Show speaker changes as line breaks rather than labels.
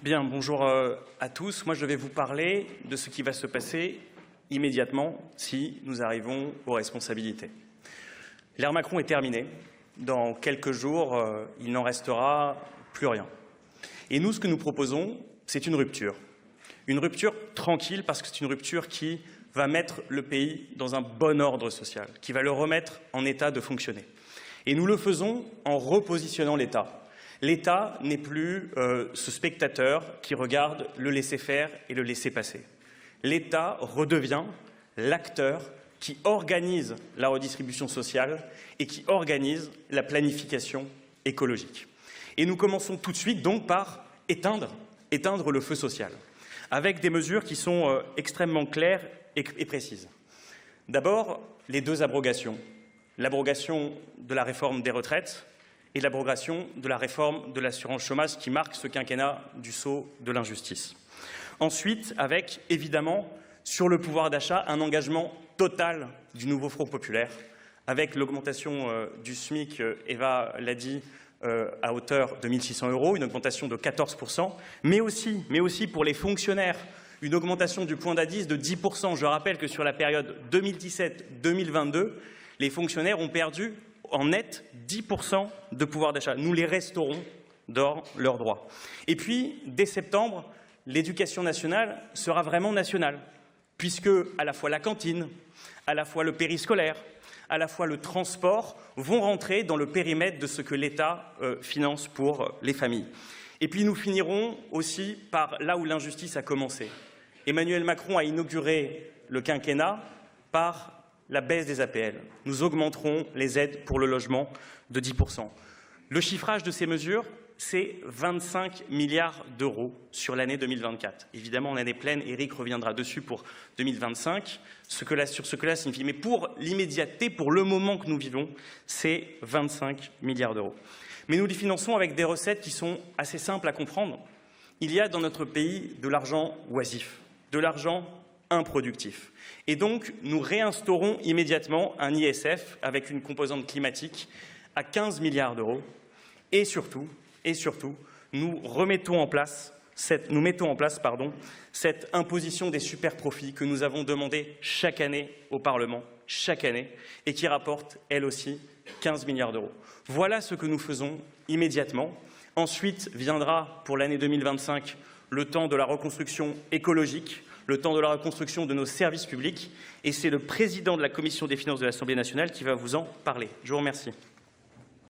Bien, bonjour à tous. Moi, je vais vous parler de ce qui va se passer immédiatement si nous arrivons aux responsabilités. L'ère Macron est terminée. Dans quelques jours, il n'en restera plus rien. Et nous, ce que nous proposons, c'est une rupture. Une rupture tranquille, parce que c'est une rupture qui va mettre le pays dans un bon ordre social, qui va le remettre en état de fonctionner. Et nous le faisons en repositionnant l'État. L'État n'est plus ce spectateur qui regarde le laisser-faire et le laisser-passer. L'État redevient l'acteur qui organise la redistribution sociale et qui organise la planification écologique. Et nous commençons tout de suite donc par éteindre le feu social, avec des mesures qui sont extrêmement claires et précises. D'abord, les deux abrogations. L'abrogation de la réforme des retraites et l'abrogation de la réforme de l'assurance chômage qui marque ce quinquennat du sceau de l'injustice. Ensuite, avec, évidemment, sur le pouvoir d'achat, un engagement total du nouveau Front populaire, avec l'augmentation du SMIC, Eva l'a dit, à hauteur de 1 600 €, une augmentation de 14%, mais aussi pour les fonctionnaires, une augmentation du point d'indice de 10%. Je rappelle que sur la période 2017-2022, les fonctionnaires ont perdu en net 10% de pouvoir d'achat. Nous les restaurons dans leurs droits. Et puis, dès septembre, l'éducation nationale sera vraiment nationale, puisque à la fois la cantine, à la fois le périscolaire, à la fois le transport vont rentrer dans le périmètre de ce que l'État finance pour les familles. Et puis nous finirons aussi par là où l'injustice a commencé. Emmanuel Macron a inauguré le quinquennat par la baisse des APL. Nous augmenterons les aides pour le logement de 10%. Le chiffrage de ces mesures, c'est 25 milliards d'euros sur l'année 2024. Évidemment, en année pleine, Éric reviendra dessus pour 2025, sur ce que cela signifie. Mais pour l'immédiateté, pour le moment que nous vivons, c'est 25 milliards d'euros. Mais nous les finançons avec des recettes qui sont assez simples à comprendre. Il y a dans notre pays de l'argent oisif, de l'argent improductif. Et donc, nous réinstaurons immédiatement un ISF avec une composante climatique à 15 milliards d'euros. Et surtout, nous mettons en place cette imposition des superprofits que nous avons demandé chaque année au Parlement, chaque année, et qui rapporte, elle aussi, 15 milliards d'euros. Voilà ce que nous faisons immédiatement. Ensuite viendra, pour l'année 2025, le temps de la reconstruction écologique, le temps de la reconstruction de nos services publics. Et c'est le président de la Commission des finances de l'Assemblée nationale qui va vous en parler. Je vous remercie.